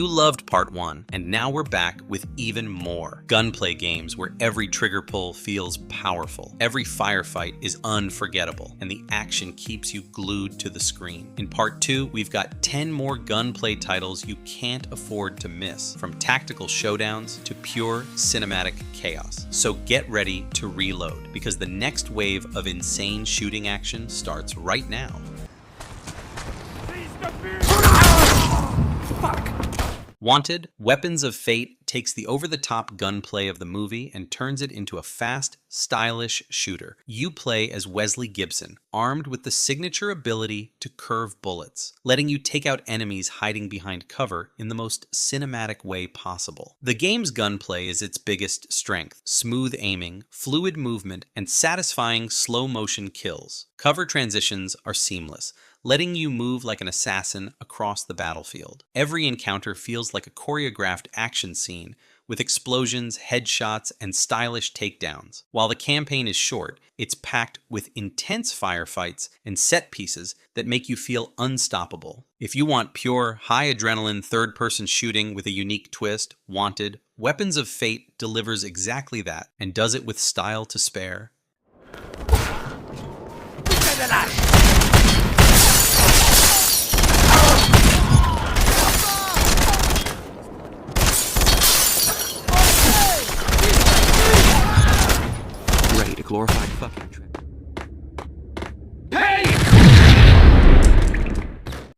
You loved Part 1, and now we're back with even more. Gunplay games where every trigger pull feels powerful, every firefight is unforgettable, and the action keeps you glued to the screen. In Part 2, we've got 10 more gunplay titles you can't afford to miss, from tactical showdowns to pure cinematic chaos. So get ready to reload, because the next wave of insane shooting action starts right now. Wanted, Weapons of Fate takes the over-the-top gunplay of the movie and turns it into a fast, stylish shooter. You play as Wesley Gibson, armed with the signature ability to curve bullets, letting you take out enemies hiding behind cover in the most cinematic way possible. The game's gunplay is its biggest strength: smooth aiming, fluid movement, and satisfying slow-motion kills. Cover transitions are seamless, letting you move like an assassin across the battlefield. Every encounter feels like a choreographed action scene with explosions, headshots, and stylish takedowns. While the campaign is short, it's packed with intense firefights and set pieces that make you feel unstoppable. If you want pure, high-adrenaline third-person shooting with a unique twist, Wanted, Weapons of Fate delivers exactly that, and does it with style to spare. Glorified fucking trick.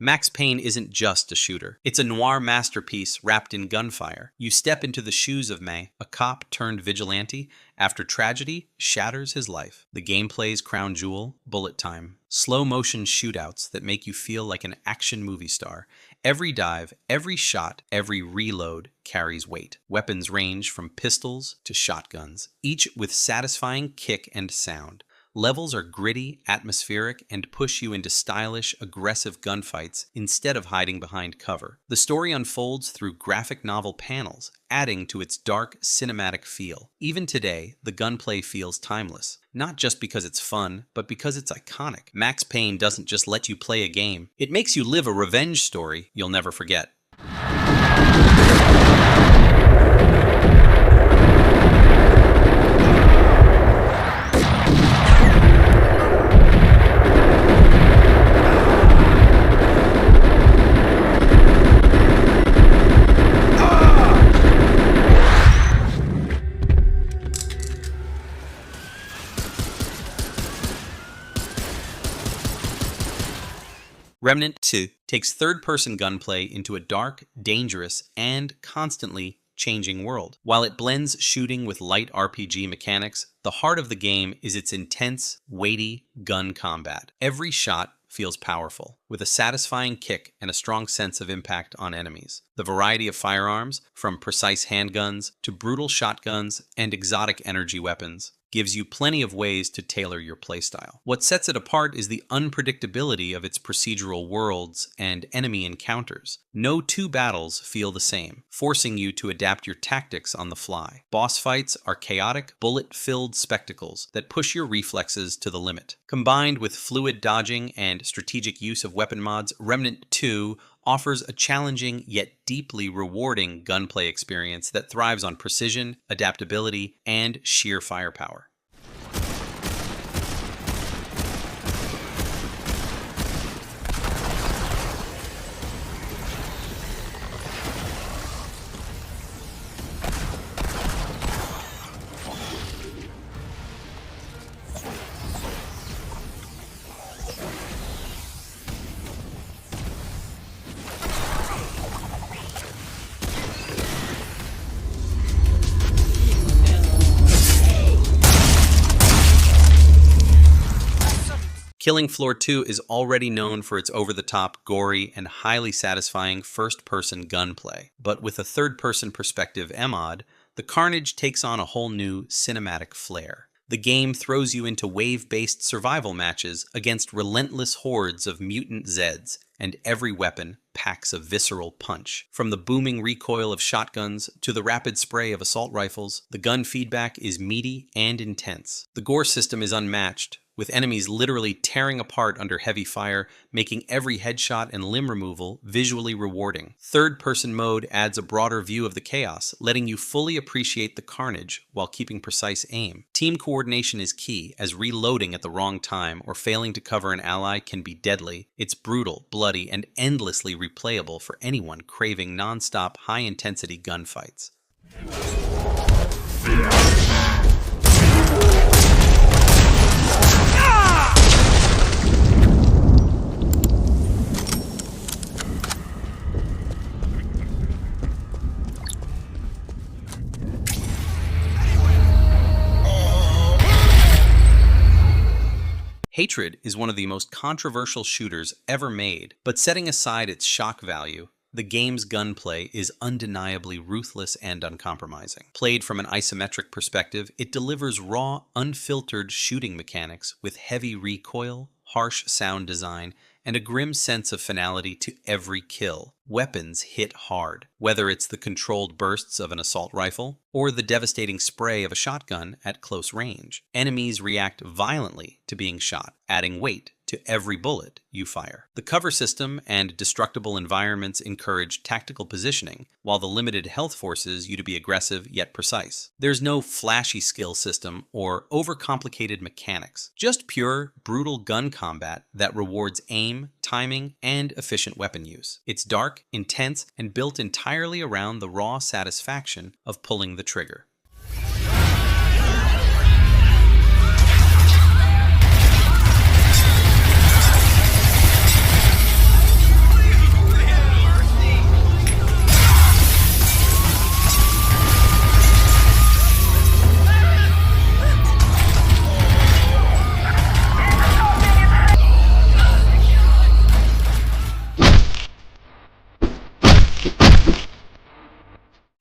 Max Payne isn't just a shooter. It's a noir masterpiece wrapped in gunfire. You step into the shoes of May, a cop turned vigilante, after tragedy shatters his life. The gameplay's crown jewel, bullet time. Slow-motion shootouts that make you feel like an action movie star. Every dive, every shot, every reload carries weight. Weapons range from pistols to shotguns, each with satisfying kick and sound. Levels are gritty, atmospheric, and push you into stylish, aggressive gunfights instead of hiding behind cover. The story unfolds through graphic novel panels, adding to its dark, cinematic feel. Even today, the gunplay feels timeless. Not just because it's fun, but because it's iconic. Max Payne doesn't just let you play a game. It makes you live a revenge story you'll never forget. Remnant II takes third-person gunplay into a dark, dangerous, and constantly changing world. While it blends shooting with light RPG mechanics, the heart of the game is its intense, weighty gun combat. Every shot feels powerful, with a satisfying kick and a strong sense of impact on enemies. The variety of firearms, from precise handguns to brutal shotguns and exotic energy weapons, gives you plenty of ways to tailor your playstyle. What sets it apart is the unpredictability of its procedural worlds and enemy encounters. No two battles feel the same, forcing you to adapt your tactics on the fly. Boss fights are chaotic, bullet-filled spectacles that push your reflexes to the limit. Combined with fluid dodging and strategic use of weapon mods, Remnant II offers a challenging yet deeply rewarding gunplay experience that thrives on precision, adaptability, and sheer firepower. Killing Floor 2 is already known for its over-the-top, gory, and highly satisfying first-person gunplay. But with a third-person perspective MOD, the carnage takes on a whole new cinematic flair. The game throws you into wave-based survival matches against relentless hordes of mutant Zeds, and every weapon packs a visceral punch. From the booming recoil of shotguns to the rapid spray of assault rifles, the gun feedback is meaty and intense. The gore system is unmatched, with enemies literally tearing apart under heavy fire, making every headshot and limb removal visually rewarding. Third-person mode adds a broader view of the chaos, letting you fully appreciate the carnage while keeping precise aim. Team coordination is key, as reloading at the wrong time or failing to cover an ally can be deadly. It's brutal, bloody, and endlessly replayable for anyone craving non-stop, high-intensity gunfights. Hatred is one of the most controversial shooters ever made, but setting aside its shock value, the game's gunplay is undeniably ruthless and uncompromising. Played from an isometric perspective, it delivers raw, unfiltered shooting mechanics with heavy recoil, harsh sound design, and a grim sense of finality to every kill. Weapons hit hard, whether it's the controlled bursts of an assault rifle or the devastating spray of a shotgun at close range. Enemies react violently to being shot, adding weight to every bullet you fire. The cover system and destructible environments encourage tactical positioning, while the limited health forces you to be aggressive yet precise. There's no flashy skill system or overcomplicated mechanics, just pure, brutal gun combat that rewards aim, timing, and efficient weapon use. It's dark, intense, and built entirely around the raw satisfaction of pulling the trigger.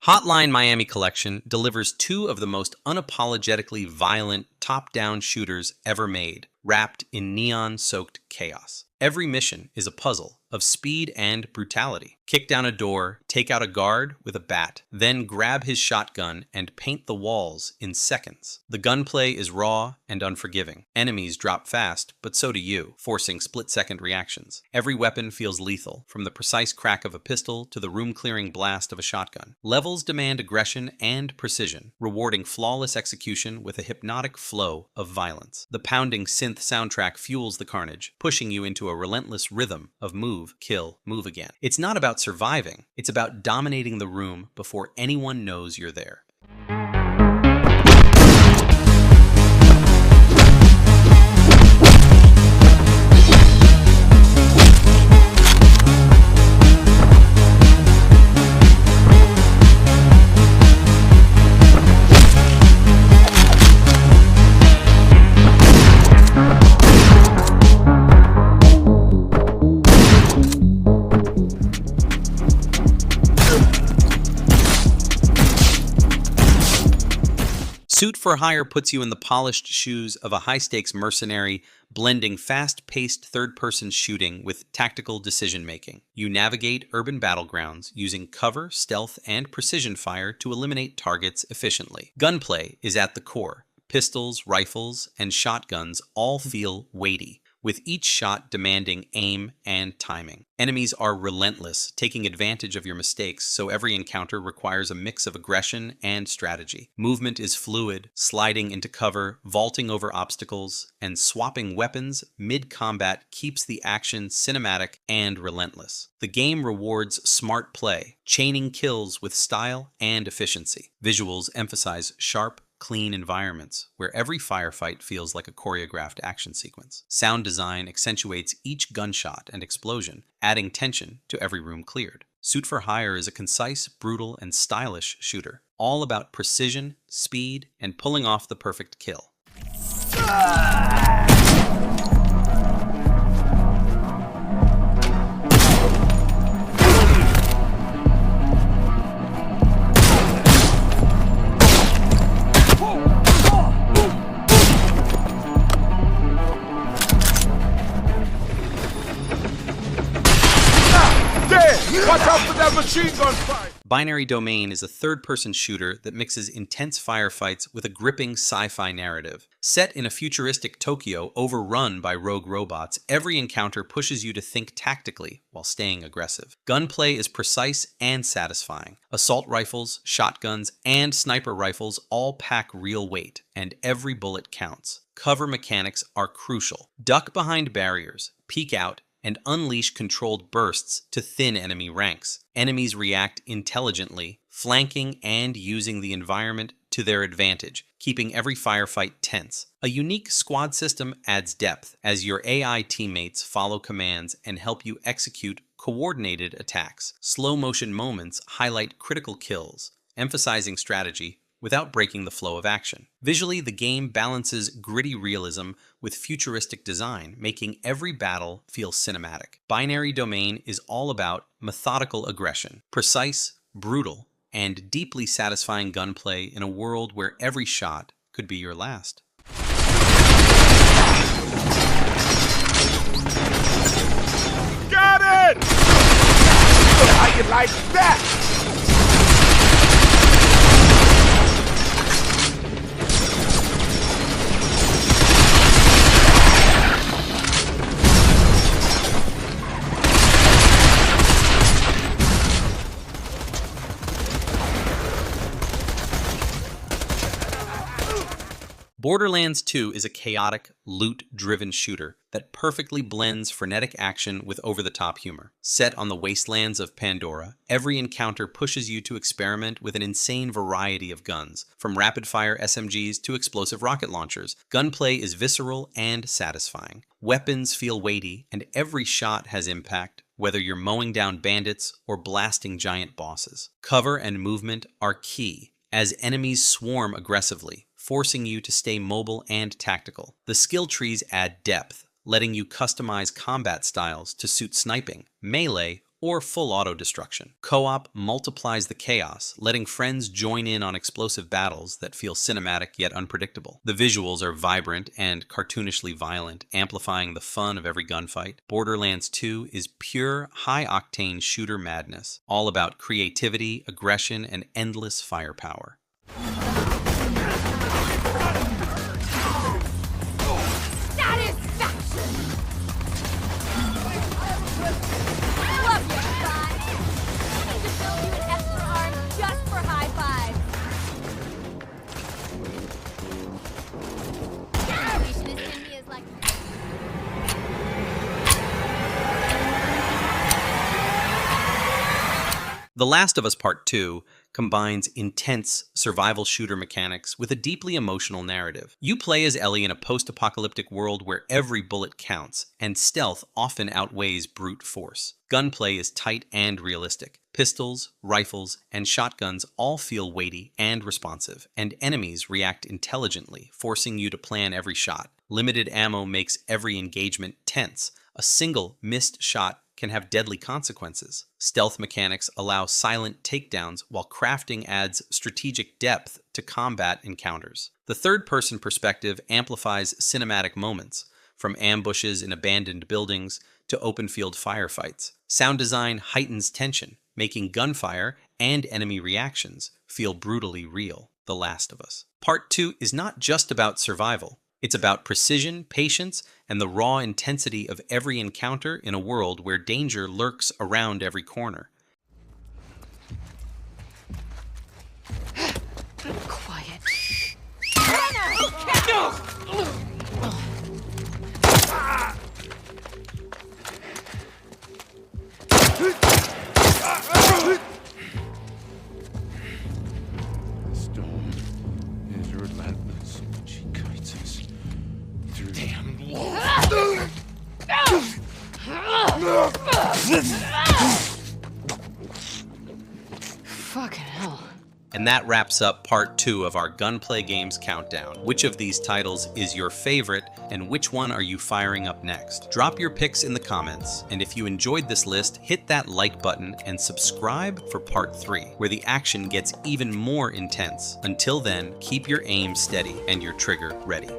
Hotline Miami Collection delivers two of the most unapologetically violent top-down shooters ever made, wrapped in neon-soaked chaos. Every mission is a puzzle of speed and brutality. Kick down a door, take out a guard with a bat, then grab his shotgun and paint the walls in seconds. The gunplay is raw and unforgiving. Enemies drop fast, but so do you, forcing split-second reactions. Every weapon feels lethal, from the precise crack of a pistol to the room-clearing blast of a shotgun. Levels demand aggression and precision, rewarding flawless execution with a hypnotic flow of violence. The pounding synth soundtrack fuels the carnage, pushing you into a relentless rhythm of move, kill, move again. It's not about surviving, it's about dominating the room before anyone knows you're there. Suit for Hire puts you in the polished shoes of a high-stakes mercenary, blending fast-paced third-person shooting with tactical decision-making. You navigate urban battlegrounds using cover, stealth, and precision fire to eliminate targets efficiently. Gunplay is at the core. Pistols, rifles, and shotguns all feel weighty, with each shot demanding aim and timing. Enemies are relentless, taking advantage of your mistakes, so every encounter requires a mix of aggression and strategy. Movement is fluid, sliding into cover, vaulting over obstacles, and swapping weapons mid-combat keeps the action cinematic and relentless. The game rewards smart play, chaining kills with style and efficiency. Visuals emphasize sharp, clean environments, where every firefight feels like a choreographed action sequence. Sound design accentuates each gunshot and explosion, adding tension to every room cleared. Suit for Hire is a concise, brutal, and stylish shooter, all about precision, speed, and pulling off the perfect kill. Watch out for that machine gun fire! Binary Domain is a third-person shooter that mixes intense firefights with a gripping sci-fi narrative. Set in a futuristic Tokyo overrun by rogue robots, every encounter pushes you to think tactically while staying aggressive. Gunplay is precise and satisfying. Assault rifles, shotguns, and sniper rifles all pack real weight, and every bullet counts. Cover mechanics are crucial. Duck behind barriers, peek out, and unleash controlled bursts to thin enemy ranks. Enemies react intelligently, flanking and using the environment to their advantage, keeping every firefight tense. A unique squad system adds depth, as your AI teammates follow commands and help you execute coordinated attacks. Slow-motion moments highlight critical kills, emphasizing strategy without breaking the flow of action. Visually, the game balances gritty realism with futuristic design, making every battle feel cinematic. Binary Domain is all about methodical aggression, precise, brutal, and deeply satisfying gunplay in a world where every shot could be your last. Got it! How you like that? Borderlands 2 is a chaotic, loot-driven shooter that perfectly blends frenetic action with over-the-top humor. Set on the wastelands of Pandora, every encounter pushes you to experiment with an insane variety of guns, from rapid-fire SMGs to explosive rocket launchers. Gunplay is visceral and satisfying. Weapons feel weighty, and every shot has impact, whether you're mowing down bandits or blasting giant bosses. Cover and movement are key, as enemies swarm aggressively, forcing you to stay mobile and tactical. The skill trees add depth, letting you customize combat styles to suit sniping, melee, or full auto-destruction. Co-op multiplies the chaos, letting friends join in on explosive battles that feel cinematic yet unpredictable. The visuals are vibrant and cartoonishly violent, amplifying the fun of every gunfight. Borderlands 2 is pure, high-octane shooter madness, all about creativity, aggression, and endless firepower. The Last of Us Part 2 combines intense survival shooter mechanics with a deeply emotional narrative. You play as Ellie in a post-apocalyptic world where every bullet counts, and stealth often outweighs brute force. Gunplay is tight and realistic. Pistols, rifles, and shotguns all feel weighty and responsive, and enemies react intelligently, forcing you to plan every shot. Limited ammo makes every engagement tense. A single missed shot can have deadly consequences. Stealth mechanics allow silent takedowns, while crafting adds strategic depth to combat encounters. The third-person perspective amplifies cinematic moments, from ambushes in abandoned buildings to open-field firefights. Sound design heightens tension, making gunfire and enemy reactions feel brutally real. The Last of Us. Part 2 is not just about survival. It's about precision, patience, and the raw intensity of every encounter in a world where danger lurks around every corner. Quiet. The storm is relentless. She guides us through damn walls. Fucking hell. And that wraps up part 2 of our Gunplay Games countdown. Which of these titles is your favorite, and which one are you firing up next? Drop your picks in the comments, and if you enjoyed this list, hit that like button and subscribe for part 3, where the action gets even more intense. Until then, keep your aim steady and your trigger ready.